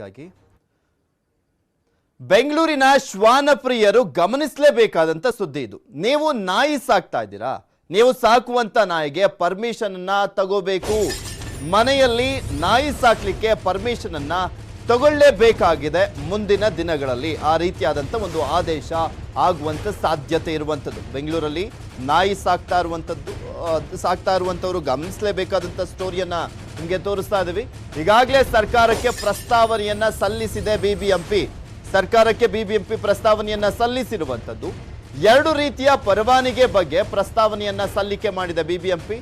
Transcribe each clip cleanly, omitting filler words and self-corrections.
ಗಾಗಿ ಬೆಂಗಳೂರಿನ ಶ್ವಾನ ಪ್ರಿಯರು ಗಮನಿಸಲೇಬೇಕಾದಂತ ಸುದ್ದಿ ಇದು. ನೀವು ನಾಯಿ ಸಾಕ್ತಾ ಇದ್ದೀರಾ, ನೀವು ಸಾಕುವಂತ ನಾಯಿಗೆ ಪರ್ಮಿಷನ್ ಅನ್ನ ತಗೋಬೇಕು. ಮನೆಯಲ್ಲಿ ನಾಯಿ ಸಾಕ್ಲಿಕ್ಕೆ ಪರ್ಮಿಷನ್ ಅನ್ನ ತಗೊಳ್ಳೇಬೇಕಾಗಿದೆ. ಮುಂದಿನ ದಿನಗಳಲ್ಲಿ ಆ ರೀತಿಯಾದಂತ ಒಂದು ಆದೇಶ ಆಗುವಂತ ಸಾಧ್ಯತೆ ಇರುವಂತದ್ದು. ಬೆಂಗಳೂರಲ್ಲಿ ನಾಯಿ ಸಾಕ್ತಾ ಇರುವಂತವರು ಗಮನಿಸಲೇಬೇಕಾದಂತ ಸ್ಟೋರಿಯನ್ನ ನಿಮಗೆ ತೋರಿಸ್ತಾ ಇದ್ದೀವಿ. ಈಗಾಗಲೇ ಸರ್ಕಾರಕ್ಕೆ ಪ್ರಸ್ತಾವನೆಯನ್ನ ಸಲ್ಲಿಸಿದೆ ಬಿಬಿಎಂಪಿ. ಸರ್ಕಾರಕ್ಕೆ ಬಿಬಿಎಂಪಿ ಪ್ರಸ್ತಾವನೆಯನ್ನ ಸಲ್ಲಿಸಿರುವಂತದ್ದು. ಎರಡು ರೀತಿಯ ಪರವಾನಗಿ ಬಗ್ಗೆ ಪ್ರಸ್ತಾವನೆಯನ್ನ ಸಲ್ಲಿಕೆ ಮಾಡಿದ ಬಿಬಿಎಂಪಿ.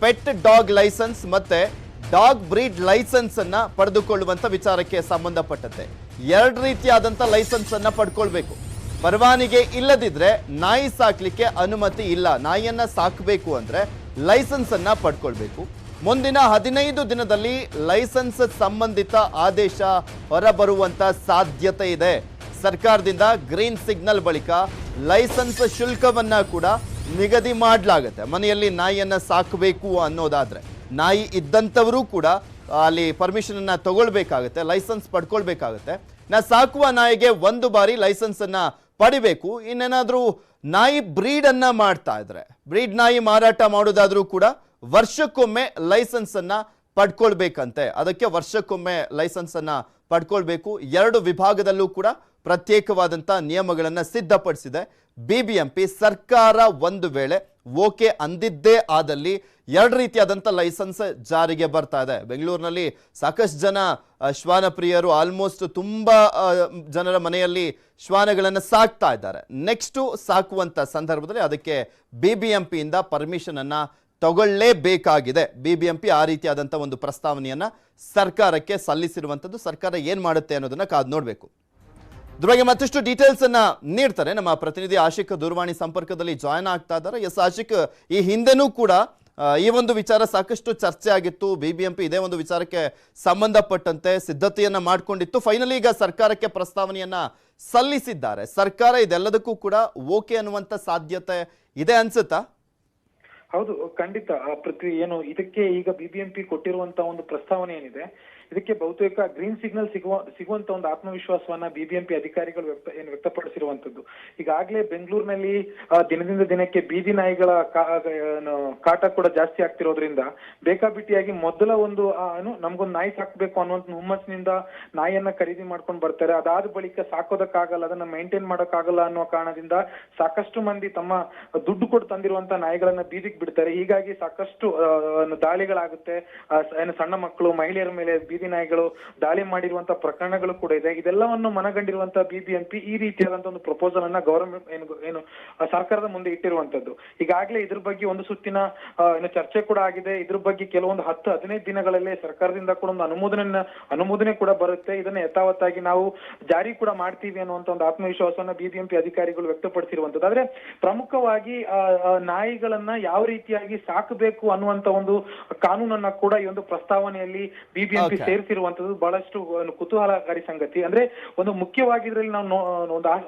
ಪೆಟ್ ಡಾಗ್ ಲೈಸೆನ್ಸ್ ಮತ್ತೆ ಡಾಗ್ ಬ್ರೀಡ್ ಲೈಸೆನ್ಸ್ ಅನ್ನ ಪಡೆದುಕೊಳ್ಳುವಂತ ವಿಚಾರಕ್ಕೆ ಸಂಬಂಧಪಟ್ಟಂತೆ ಎರಡು ರೀತಿಯಾದಂತ ಲೈಸೆನ್ಸ್ ಅನ್ನ ಪಡ್ಕೊಳ್ಬೇಕು. ಪರವಾನಗಿ ಇಲ್ಲದಿದ್ರೆ ನಾಯಿ ಸಾಕ್ಲಿಕ್ಕೆ ಅನುಮತಿ ಇಲ್ಲ. ನಾಯಿಯನ್ನ ಸಾಕಬೇಕು ಅಂದ್ರೆ ಲೈಸೆನ್ಸ್ ಅನ್ನ ಪಡ್ಕೊಳ್ಬೇಕು. ಮುಂದಿನ 15 ದಿನದಲ್ಲಿ ಲೈಸೆನ್ಸ್ ಸಂಬಂಧಿತ ಆದೇಶ ಹೊರಬರುವಂತ ಸಾಧ್ಯತೆ ಇದೆ. ಸರ್ಕಾರದಿಂದ ಗ್ರೀನ್ ಸಿಗ್ನಲ್ ಬಳಿಕ ಲೈಸೆನ್ಸ್ ಶುಲ್ಕವನ್ನ ಕೂಡ ನಿಗದಿ ಮಾಡಲಾಗುತ್ತೆ. ಮನೆಯಲ್ಲಿ ನಾಯಿಯನ್ನ ಸಾಕಬೇಕು ಅನ್ನೋದಾದ್ರೆ ನಾಯಿ ಇದ್ದಂಥವರು ಕೂಡ ಅಲ್ಲಿ ಪರ್ಮಿಷನ್ ಅನ್ನ ತಗೊಳ್ಬೇಕಾಗುತ್ತೆ, ಲೈಸೆನ್ಸ್ ಪಡ್ಕೊಳ್ಬೇಕಾಗುತ್ತೆ. ಸಾಕುವ ನಾಯಿಗೆ ಒಂದು ಬಾರಿ ಲೈಸೆನ್ಸ್ ಅನ್ನ ಪಡಿಬೇಕು. ಇನ್ನೇನಾದ್ರೂ ನಾಯಿ ಬ್ರೀಡ್ ಅನ್ನ ಮಾಡ್ತಾ ಇದ್ರೆ, ಬ್ರೀಡ್ ನಾಯಿ ಮಾರಾಟ ಮಾಡೋದಾದ್ರೂ ಕೂಡ ವರ್ಷಕ್ಕೊಮ್ಮೆ ಲೈಸೆನ್ಸ್ ಅನ್ನ ಪಡ್ಕೊಳ್ಬೇಕಂತೆ. ಅದಕ್ಕೆ ವರ್ಷಕ್ಕೊಮ್ಮೆ ಲೈಸೆನ್ಸ್ ಅನ್ನ ಪಡ್ಕೊಳ್ಬೇಕು. ಎರಡು ವಿಭಾಗದಲ್ಲೂ ಕೂಡ ಪ್ರತ್ಯೇಕವಾದಂತ ನಿಯಮಗಳನ್ನ ಸಿದ್ಧಪಡಿಸಿದೆ ಬಿಬಿಎಂಪಿ. ಸರ್ಕಾರ ಒಂದು ವೇಳೆ ಓಕೆ ಅಂದಿದ್ದೇ ಆದಲ್ಲಿ ಎರಡು ರೀತಿಯಾದಂಥ ಲೈಸೆನ್ಸ್ ಜಾರಿಗೆ ಬರ್ತಾ ಇದೆ. ಬೆಂಗಳೂರಿನಲ್ಲಿ ಸಾಕಷ್ಟು ಜನ ಶ್ವಾನ ಪ್ರಿಯರು, ಆಲ್ಮೋಸ್ಟ್ ತುಂಬಾ ಜನರ ಮನೆಯಲ್ಲಿ ಶ್ವಾನಗಳನ್ನು ಸಾಕ್ತಾ ಇದ್ದಾರೆ. ನೆಕ್ಸ್ಟ್ ಸಾಕುವಂತ ಸಂದರ್ಭದಲ್ಲಿ ಅದಕ್ಕೆ ಬಿಬಿಎಂಪಿಯಿಂದ ಪರ್ಮಿಷನ್ ಅನ್ನ ತಗೊಳ್ಳೇಬೇಕಾಗಿದೆ. ಬಿಬಿಎಂಪಿ ಆ ರೀತಿಯಾದಂಥ ಒಂದು ಪ್ರಸ್ತಾವನೆಯನ್ನ ಸರ್ಕಾರಕ್ಕೆ ಸಲ್ಲಿಸಿರುವಂಥದ್ದು. ಸರ್ಕಾರ ಏನ್ ಮಾಡುತ್ತೆ ಅನ್ನೋದನ್ನ ಕಾದು ನೋಡಬೇಕು. ಇದ್ರ ಬಗ್ಗೆ ಮತ್ತಷ್ಟು ಡೀಟೇಲ್ಸ್ ಅನ್ನ ನೀಡ್ತಾರೆ ನಮ್ಮ ಪ್ರತಿನಿಧಿ ಆಶಿಕ್. ದೂರವಾಣಿ ಸಂಪರ್ಕದಲ್ಲಿ ಜಾಯ್ನ್ ಆಗ್ತಾ ಇದ್ದಾರೆ. ಎಸ್ ಆಶಿಕ್, ಈ ಹಿಂದೆನೂ ಕೂಡ ಈ ಒಂದು ವಿಚಾರ ಸಾಕಷ್ಟು ಚರ್ಚೆ ಆಗಿತ್ತು. ಬಿಬಿಎಂಪಿ ಇದೇ ಒಂದು ವಿಚಾರಕ್ಕೆ ಸಂಬಂಧಪಟ್ಟಂತೆ ಸಿದ್ಧತೆಯನ್ನ ಮಾಡಿಕೊಂಡಿತ್ತು. ಫೈನಲಿ ಈಗ ಸರ್ಕಾರಕ್ಕೆ ಪ್ರಸ್ತಾವನೆಯನ್ನ ಸಲ್ಲಿಸಿದ್ದಾರೆ. ಸರ್ಕಾರ ಇದೆಲ್ಲದಕ್ಕೂ ಕೂಡ ಓಕೆ ಅನ್ನುವಂತ ಸಾಧ್ಯತೆ ಇದೆ ಅನ್ಸುತ್ತಾ? ಹೌದು, ಖಂಡಿತ ಪೃಥ್ವಿ. ಏನು ಇದಕ್ಕೆ ಈಗ ಬಿಬಿಎಂಪಿ ಕೊಟ್ಟಿರುವಂತ ಒಂದು ಪ್ರಸ್ತಾವನೆ ಏನಿದೆ, ಇದಕ್ಕೆ ಬಹುತೇಕ ಗ್ರೀನ್ ಸಿಗ್ನಲ್ ಸಿಗುವಂತ ಒಂದು ಆತ್ಮವಿಶ್ವಾಸವನ್ನ ಬಿಬಿಎಂಪಿ ಅಧಿಕಾರಿಗಳು ವ್ಯಕ್ತಪಡಿಸಿರುವಂತದ್ದು. ಈಗಾಗಲೇ ಬೆಂಗಳೂರಿನಲ್ಲಿ ದಿನದಿಂದ ದಿನಕ್ಕೆ ಬೀದಿ ನಾಯಿಗಳ ಕಾಟ ಕೂಡ ಜಾಸ್ತಿ ಆಗ್ತಿರೋದ್ರಿಂದ ಬೇಕಾಬಿಟ್ಟಿಯಾಗಿ ಮೊದಲ ಒಂದು ನಮ್ಗೊಂದು ನಾಯಿ ಸಾಕ್ಬೇಕು ಅನ್ನುವಂತ ಹುಮ್ಮಸ್ಸಿನಿಂದ ನಾಯಿಯನ್ನ ಖರೀದಿ ಮಾಡ್ಕೊಂಡು ಬರ್ತಾರೆ. ಅದಾದ ಬಳಿಕ ಸಾಕೋದಕ್ಕಾಗಲ್ಲ, ಅದನ್ನ ಮೇಂಟೈನ್ ಮಾಡೋಕ್ಕಾಗಲ್ಲ ಅನ್ನೋ ಕಾರಣದಿಂದ ಸಾಕಷ್ಟು ಮಂದಿ ತಮ್ಮ ದುಡ್ಡು ಕೊಟ್ಟು ತಂದಿರುವಂತ ನಾಯಿಗಳನ್ನ ಬೀದಿಗೆ ಬಿಡ್ತಾರೆ. ಹೀಗಾಗಿ ಸಾಕಷ್ಟು ದಾಳಿಗಳಾಗುತ್ತೆ. ಸಣ್ಣ ಮಕ್ಕಳು, ಮಹಿಳೆಯರ ಮೇಲೆ ಬೀದಿ ನಾಯಿಗಳು ದಾಳಿ ಮಾಡಿರುವಂತಹ ಪ್ರಕರಣಗಳು ಕೂಡ ಇದೆ. ಇದೆಲ್ಲವನ್ನು ಮನಗಂಡಿರುವಂತಹ ಬಿಬಿಎಂಪಿ ಈ ರೀತಿಯಾದಂತಹ ಒಂದು ಪ್ರಪೋಸಲ್ ಅನ್ನ ಗವರ್ಮೆಂಟ್ ಏನು ಸರ್ಕಾರದ ಮುಂದೆ ಇಟ್ಟಿರುವಂತದ್ದು. ಈಗಾಗಲೇ ಇದ್ರ ಬಗ್ಗೆ ಒಂದು ಸುತ್ತಿನ ಚರ್ಚೆ ಕೂಡ ಆಗಿದೆ. ಇದ್ರ ಬಗ್ಗೆ ಕೆಲವೊಂದು 10-15 ದಿನಗಳಲ್ಲೇ ಸರ್ಕಾರದಿಂದ ಕೂಡ ಒಂದು ಅನುಮೋದನೆ ಕೂಡ ಬರುತ್ತೆ. ಇದನ್ನ ಯಥಾವತ್ತಾಗಿ ನಾವು ಜಾರಿ ಕೂಡ ಮಾಡ್ತೀವಿ ಅನ್ನುವಂತ ಒಂದು ಆತ್ಮವಿಶ್ವಾಸವನ್ನ ಬಿಬಿಎಂಪಿ ಅಧಿಕಾರಿಗಳು ವ್ಯಕ್ತಪಡಿಸಿರುವಂತದ್ದು. ಆದ್ರೆ ಪ್ರಮುಖವಾಗಿ ನಾಯಿಗಳನ್ನ ಯಾವ ರೀತಿಯಾಗಿ ಸಾಕಬೇಕು ಅನ್ನುವಂತ ಒಂದು ಕಾನೂನನ್ನ ಕೂಡ ಈ ಒಂದು ಪ್ರಸ್ತಾವನೆಯಲ್ಲಿ ಬಿಬಿಎಂಪಿ ಸೇರಿಸಿರುವಂತದ್ದು ಬಹಳಷ್ಟು ಕುತೂಹಲಕಾರಿ ಸಂಗತಿ. ಅಂದ್ರೆ ಒಂದು ಮುಖ್ಯವಾಗಿ ಇದರಲ್ಲಿ ನಾವು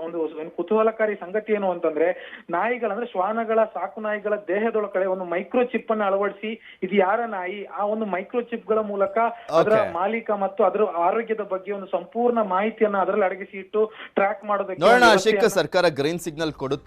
ಒಂದು ಕುತೂಹಲಕಾರಿ ಸಂಗತಿ ಏನು ಅಂತಂದ್ರೆ, ನಾಯಿಗಳಂದ್ರೆ ಶ್ವಾನಗಳ, ಸಾಕು ನಾಯಿಗಳ ದೇಹದೊಳಗಡೆ ಒಂದು ಮೈಕ್ರೋ ಚಿಪ್ ಅನ್ನು ಅಳವಡಿಸಿ ಇದು ಯಾರ ನಾಯಿ, ಆ ಒಂದು ಮೈಕ್ರೋ ಚಿಪ್ ಗಳ ಮೂಲಕ ಅದರ ಮಾಲೀಕ ಮತ್ತು ಅದರ ಆರೋಗ್ಯದ ಬಗ್ಗೆ ಒಂದು ಸಂಪೂರ್ಣ ಮಾಹಿತಿಯನ್ನ ಅದರಲ್ಲಿ ಅಡಗಿಸಿ ಇಟ್ಟು ಟ್ರ್ಯಾಕ್ ಮಾಡೋದಕ್ಕೆ ಸರ್ಕಾರ ಗ್ರೀನ್ ಸಿಗ್ನಲ್ ಕೊಡುತ್ತಾ